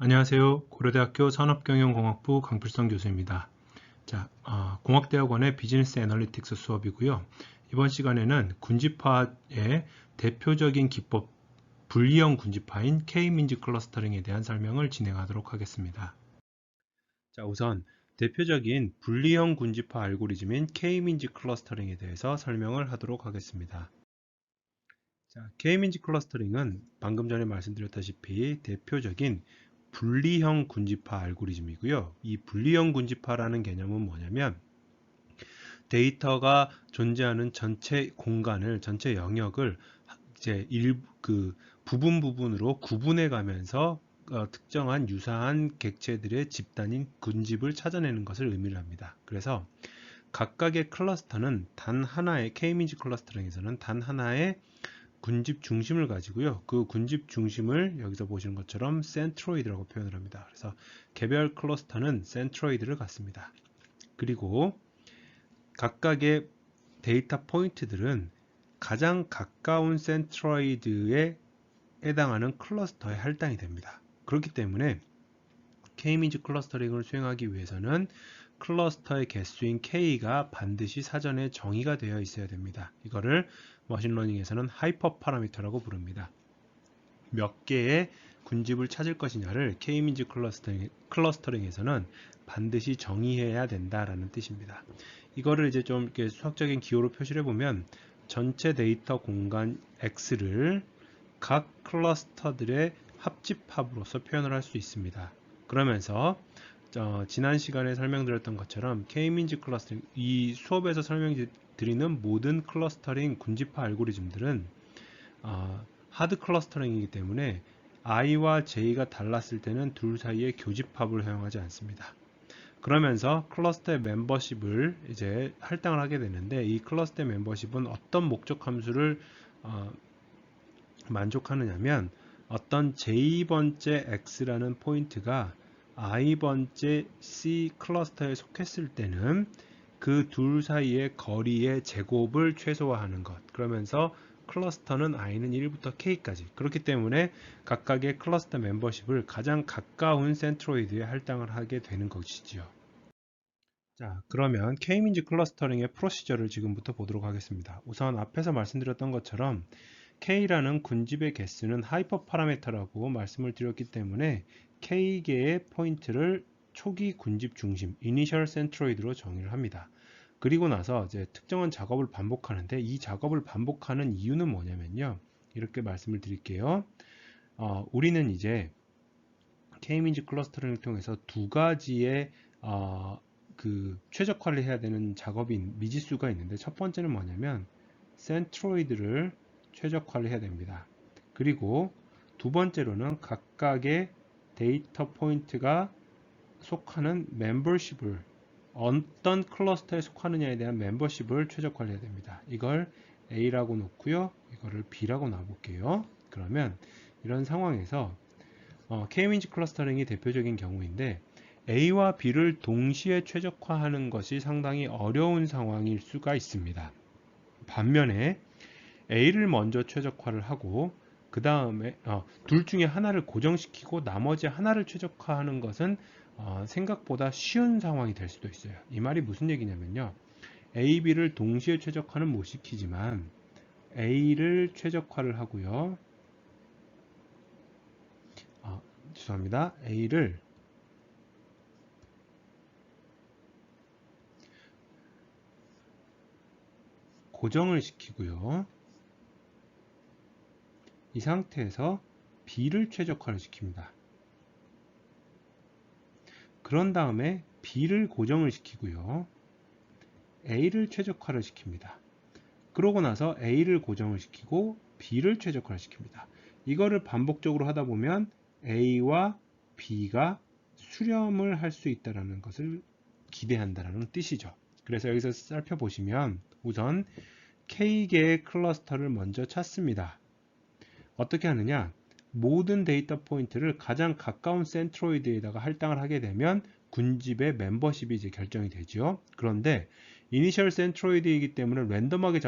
안녕하세요. 고려대학교 산업경영공학부 강필성 교수입니다. 공학대학원의 비즈니스 애널리틱스 수업이고요. 이번 시간에는 군집화의 대표적인 기법, 분리형 군집화인 K-민지 클러스터링에 대한 설명을 진행하도록 하겠습니다. 우선 대표적인 분리형 군집화 알고리즘인 K-민지 클러스터링에 대해서 설명을 하도록 하겠습니다. K-민지 클러스터링은 방금 전에 말씀드렸다시피 대표적인 분리형 군집화 알고리즘이고요. 이 분리형 군집화라는 개념은 뭐냐면 데이터가 존재하는 전체 공간을, 전체 영역을 이제 부분으로 구분해 가면서 특정한 유사한 객체들의 집단인 군집을 찾아내는 것을 의미를 합니다. 그래서 각각의 클러스터는 단 하나의 K-민지 클러스터링에서는 단 하나의 군집 중심을 가지고요. 그 군집 중심을 여기서 보시는 것처럼 센트로이드라고 표현을 합니다. 그래서 개별 클러스터는 센트로이드를 갖습니다. 그리고 각각의 데이터 포인트들은 가장 가까운 센트로이드에 해당하는 클러스터에 할당이 됩니다. 그렇기 때문에 K-민지 클러스터링을 수행하기 위해서는 클러스터의 개수인 K가 반드시 사전에 정의가 되어 있어야 됩니다. 이거를 머신러닝에서는 하이퍼 파라미터라고 부릅니다. 몇 개의 군집을 찾을 것이냐를 K-민지 클러스터링에서는 반드시 정의해야 된다라는 뜻입니다. 이거를 이제 좀 이렇게 수학적인 기호로 표시를 해보면 전체 데이터 공간 X를 각 클러스터들의 합집합으로서 표현을 할 수 있습니다. 그러면서 지난 시간에 설명드렸던 것처럼 K-민지 클러스터링, 이 수업에서 설명드리는 모든 클러스터링 군집화 알고리즘들은 하드 클러스터링이기 때문에 i와 j가 달랐을 때는 둘 사이에 교집합을 허용하지 않습니다. 그러면서 클러스터의 멤버십을 이제 할당을 하게 되는데, 이 클러스터의 멤버십은 어떤 목적 함수를 만족하느냐면 어떤 j번째 x라는 포인트가 i번째 c 클러스터에 속했을 때는 그 둘 사이의 거리의 제곱을 최소화하는 것. 그러면서 클러스터는 i는 1부터 k까지. 그렇기 때문에 각각의 클러스터 멤버십을 가장 가까운 센트로이드에 할당을 하게 되는 것이지요. 그러면 K-민지 클러스터링의 프로시저를 지금부터 보도록 하겠습니다. 우선 앞에서 말씀드렸던 것처럼 K라는 군집의 개수는 하이퍼 파라미터라고 말씀을 드렸기 때문에 K개의 포인트를 초기 군집 중심, 이니셜 센트로이드로 정의를 합니다. 그리고 나서 이제 특정한 작업을 반복하는데, 이 작업을 반복하는 이유는 뭐냐면요. 이렇게 말씀을 드릴게요. 우리는 이제 K-민지 클러스터링을 통해서 두 가지의 최적화를 해야 되는 작업인 미지수가 있는데, 첫 번째는 뭐냐면 센트로이드를 최적화를 해야 됩니다. 그리고 두 번째로는 각각의 데이터 포인트가 속하는 멤버십을, 어떤 클러스터에 속하느냐에 대한 멤버십을 최적화를 해야 됩니다. 이걸 A라고 놓고요. 이거를 B라고 놔볼게요. 그러면 이런 상황에서 K-민지 클러스터링이 대표적인 경우인데, A와 B를 동시에 최적화하는 것이 상당히 어려운 상황일 수가 있습니다. 반면에 A를 먼저 최적화를 하고 그 다음에 둘 중에 하나를 고정시키고 나머지 하나를 최적화하는 것은 생각보다 쉬운 상황이 될 수도 있어요. 이 말이 무슨 얘기냐면요. A, B를 동시에 최적화는 못 시키지만 A를 최적화를 하고요. 죄송합니다. A를 고정을 시키고요. 이 상태에서 B를 최적화를 시킵니다. 그런 다음에 B를 고정을 시키고요. A를 최적화를 시킵니다. 그러고 나서 A를 고정을 시키고 B를 최적화를 시킵니다. 이거를 반복적으로 하다 보면 A와 B가 수렴을 할 수 있다는 것을 기대한다는 뜻이죠. 그래서 여기서 살펴보시면 우선 K개의 클러스터를 먼저 찾습니다. 어떻게 하느냐? 모든 데이터 포인트를 가장 가까운 센트로이드에다가 할당을 하게 되면 군집의 멤버십이 이제 결정이 되죠. 그런데 이니셜 센트로이드이기 때문에 랜덤하게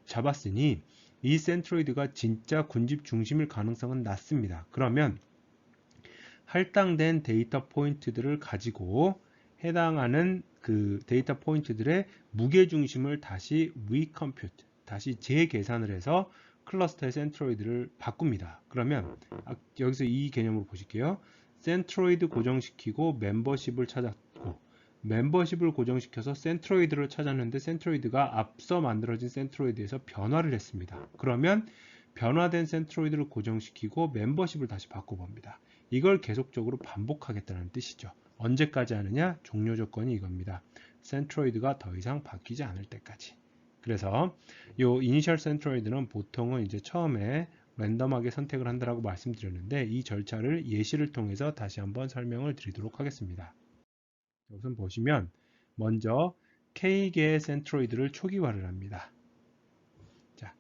잡았으니 이 센트로이드가 진짜 군집 중심일 가능성은 낮습니다. 그러면 할당된 데이터 포인트들을 가지고 해당하는 그 데이터 포인트들의 무게 중심을 다시 recompute, 다시 재계산을 해서 클러스터의 센트로이드를 바꿉니다. 그러면 여기서 이 개념으로 보실게요. 센트로이드 고정시키고 멤버십을 찾았고, 멤버십을 고정시켜서 센트로이드를 찾았는데 센트로이드가 앞서 만들어진 센트로이드에서 변화를 했습니다. 그러면 변화된 센트로이드를 고정시키고 멤버십을 다시 바꿔봅니다. 이걸 계속적으로 반복하겠다는 뜻이죠. 언제까지 하느냐? 종료 조건이 이겁니다. 센트로이드가 더 이상 바뀌지 않을 때까지. 그래서 요 이니셜 센트로이드는 보통은 이제 처음에 랜덤하게 선택을 한다라고 말씀드렸는데, 이 절차를 예시를 통해서 다시 한번 설명을 드리도록 하겠습니다. 우선 보시면 먼저 K개의 센트로이드를 초기화를 합니다. 자,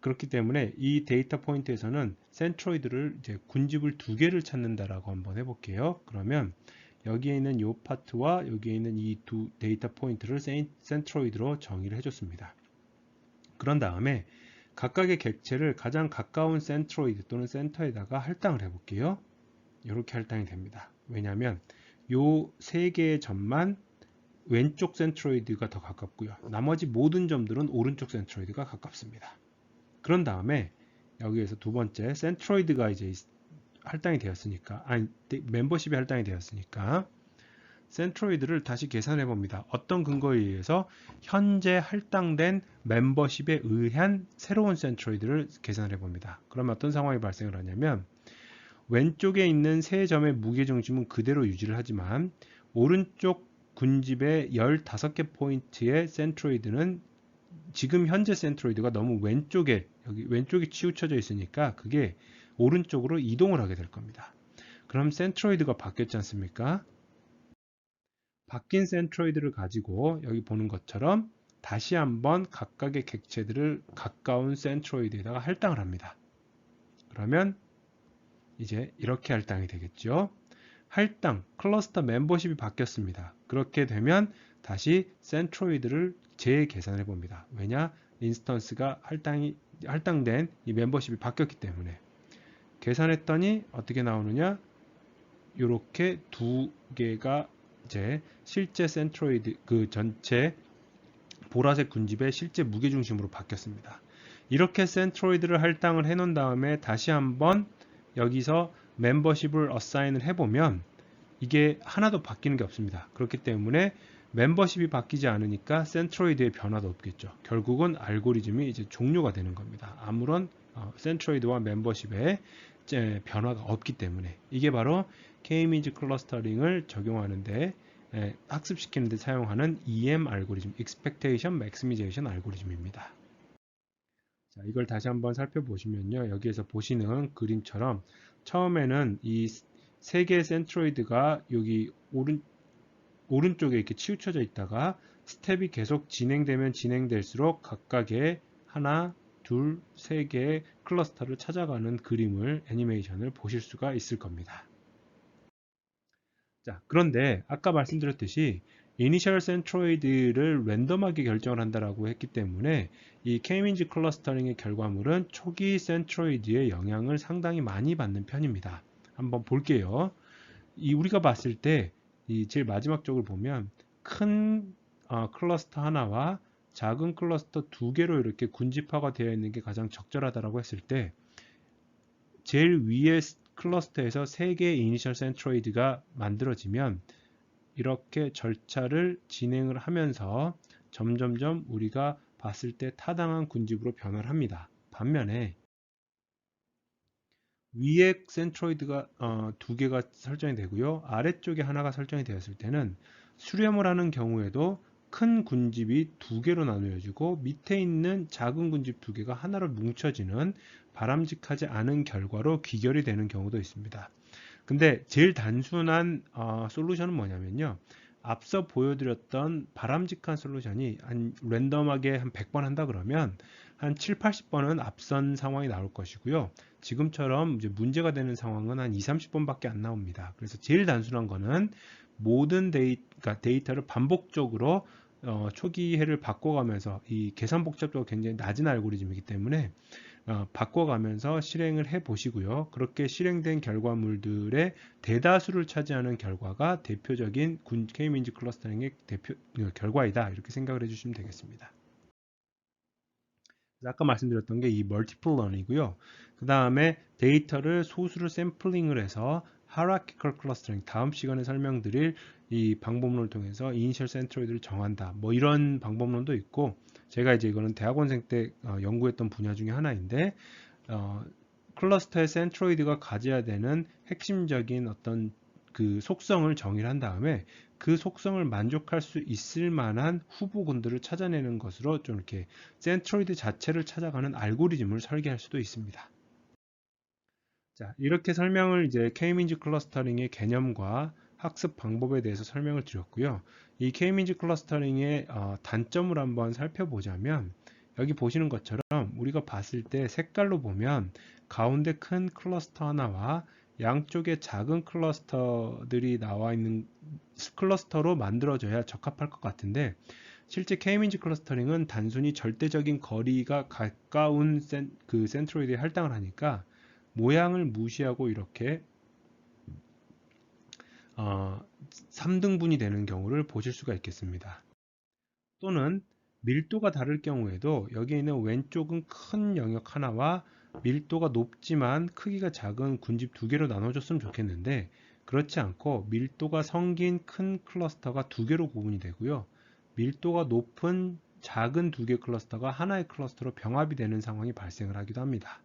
그렇기 때문에 이 데이터 포인트에서는 센트로이드를 이제 군집을 두 개를 찾는다라고 한번 해볼게요. 그러면 여기에 있는 이 파트와 여기에 있는 이 두 데이터 포인트를 센트로이드로 정의를 해줬습니다. 그런 다음에 각각의 객체를 가장 가까운 센트로이드 또는 센터에다가 할당을 해볼게요. 이렇게 할당이 됩니다. 왜냐하면 요 세 개의 점만 왼쪽 센트로이드가 더 가깝고요. 나머지 모든 점들은 오른쪽 센트로이드가 가깝습니다. 그런 다음에 여기에서 두 번째 센트로이드가 이제 할당이 되었으니까, 아니 멤버십이 할당이 되었으니까 센트로이드를 다시 계산해 봅니다. 어떤 근거에 의해서? 현재 할당된 멤버십에 의한 새로운 센트로이드를 계산해 봅니다. 그러면 어떤 상황이 발생을 하냐면, 왼쪽에 있는 세 점의 무게중심은 그대로 유지를 하지만 오른쪽 군집의 15개 포인트의 센트로이드는 지금 현재 센트로이드가 너무 왼쪽에, 여기 왼쪽이 치우쳐져 있으니까 그게 오른쪽으로 이동을 하게 될 겁니다. 그럼 센트로이드가 바뀌었지 않습니까? 바뀐 센트로이드를 가지고 여기 보는 것처럼 다시 한번 각각의 객체들을 가까운 센트로이드에다가 할당을 합니다. 그러면 이제 이렇게 할당이 되겠죠. 할당, 클러스터 멤버십이 바뀌었습니다. 그렇게 되면 다시 센트로이드를 재계산해 봅니다. 왜냐? 인스턴스가 할당된 이 멤버십이 바뀌었기 때문에. 계산했더니 어떻게 나오느냐? 이렇게 두 개가 이제 실제 센트로이드 그 전체 보라색 군집의 실제 무게중심으로 바뀌었습니다. 이렇게 센트로이드를 할당을 해 놓은 다음에 다시 한번 여기서 멤버십을 어사인을 해보면 이게 하나도 바뀌는 게 없습니다. 그렇기 때문에 멤버십이 바뀌지 않으니까 센트로이드의 변화도 없겠죠. 결국은 알고리즘이 이제 종료가 되는 겁니다. 아무런 센트로이드와 멤버십의 변화가 없기 때문에. 이게 바로 K-means 클러스터링을 적용하는데 학습시키는 데 사용하는 EM 알고리즘, Expectation Maximization 알고리즘입니다. 자, 이걸 다시 한번 살펴보시면요. 여기에서 보시는 그림처럼 처음에는 이 세 개의 센트로이드가 여기 오른쪽에 이렇게 치우쳐져 있다가 스텝이 계속 진행되면 진행될수록 각각의 하나, 둘, 세 개의 클러스터를 찾아가는 그림을, 애니메이션을 보실 수가 있을 겁니다. 자, 그런데 아까 말씀드렸듯이 이니셜 센트로이드를 랜덤하게 결정을 한다라고 했기 때문에 이 K-means 클러스터링의 결과물은 초기 센트로이드의 영향을 상당히 많이 받는 편입니다. 한번 볼게요. 우리가 봤을 때 이 제일 마지막 쪽을 보면 큰 클러스터 하나와 작은 클러스터 두 개로 이렇게 군집화가 되어 있는 게 가장 적절하다라고 했을 때, 제일 위에 클러스터에서 3개의 이니셜 센트로이드가 만들어지면 이렇게 절차를 진행을 하면서 점점점 우리가 봤을 때 타당한 군집으로 변화를 합니다. 반면에 위에 센트로이드가 두 개가 설정이 되고요. 아래쪽에 하나가 설정이 되었을 때는 수렴을 하는 경우에도 큰 군집이 두 개로 나누어지고 밑에 있는 작은 군집 두 개가 하나로 뭉쳐지는 바람직하지 않은 결과로 귀결이 되는 경우도 있습니다. 근데 제일 단순한 솔루션은 뭐냐면요. 앞서 보여드렸던 바람직한 솔루션이 랜덤하게 한 100번 한다 그러면 한 7, 80번은 앞선 상황이 나올 것이고요. 지금처럼 이제 문제가 되는 상황은 한 2, 30번밖에 안 나옵니다. 그래서 제일 단순한 거는 모든 데이터를 반복적으로 초기해를 바꿔가면서 이 계산 복잡도가 굉장히 낮은 알고리즘이기 때문에 바꿔가면서 실행을 해 보시고요. 그렇게 실행된 결과물들의 대다수를 차지하는 결과가 대표적인 K-means 클러스터링의 결과이다. 이렇게 생각을 해주시면 되겠습니다. 아까 말씀드렸던 게 이 멀티플 런이고요. 그 다음에 데이터를 소수로 샘플링을 해서 hierarchical clustering, 다음 시간에 설명드릴 이 방법론을 통해서 이니셜 센트로이드를 정한다. 뭐 이런 방법론도 있고, 제가 이제 이거는 대학원생 때 연구했던 분야 중에 하나인데, 클러스터의 센트로이드가 가져야 되는 핵심적인 어떤 그 속성을 정의를 한 다음에 그 속성을 만족할 수 있을 만한 후보군들을 찾아내는 것으로 좀 이렇게 센트로이드 자체를 찾아가는 알고리즘을 설계할 수도 있습니다. 자, 이렇게 설명을 이제 K-means 클러스터링의 개념과 학습 방법에 대해서 설명을 드렸고요. 이 K-means 클러스터링의 단점을 한번 살펴보자면 여기 보시는 것처럼 우리가 봤을 때 색깔로 보면 가운데 큰 클러스터 하나와 양쪽에 작은 클러스터들이 나와 있는 클러스터로 만들어져야 적합할 것 같은데 실제 K-means 클러스터링은 단순히 절대적인 거리가 가까운 그 센트로이드에 할당을 하니까 모양을 무시하고 이렇게 3등분이 되는 경우를 보실 수가 있겠습니다. 또는 밀도가 다를 경우에도 여기 있는 왼쪽은 큰 영역 하나와 밀도가 높지만 크기가 작은 군집 두 개로 나눠줬으면 좋겠는데 그렇지 않고 밀도가 성긴 큰 클러스터가 두 개로 구분이 되고요. 밀도가 높은 작은 두 개 클러스터가 하나의 클러스터로 병합이 되는 상황이 발생을 하기도 합니다.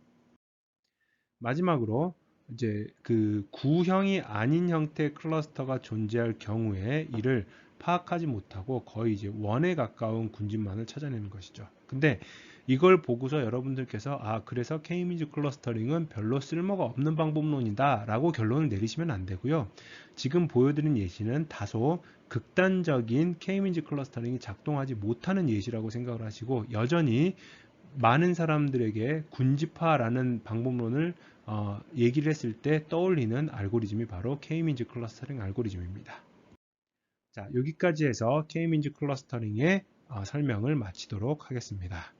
마지막으로 이제 그 구형이 아닌 형태의 클러스터가 존재할 경우에 이를 파악하지 못하고 거의 이제 원에 가까운 군집만을 찾아내는 것이죠. 근데 이걸 보고서 여러분들께서 그래서 K-means 클러스터링은 별로 쓸모가 없는 방법론이다 라고 결론을 내리시면 안 되고요. 지금 보여드린 예시는 다소 극단적인 K-means 클러스터링이 작동하지 못하는 예시라고 생각을 하시고 여전히 많은 사람들에게 군집화라는 방법론을 얘기를 했을 때 떠올리는 알고리즘이 바로 K-means 클러스터링 알고리즘입니다. 자, 여기까지 해서 K-means 클러스터링의 설명을 마치도록 하겠습니다.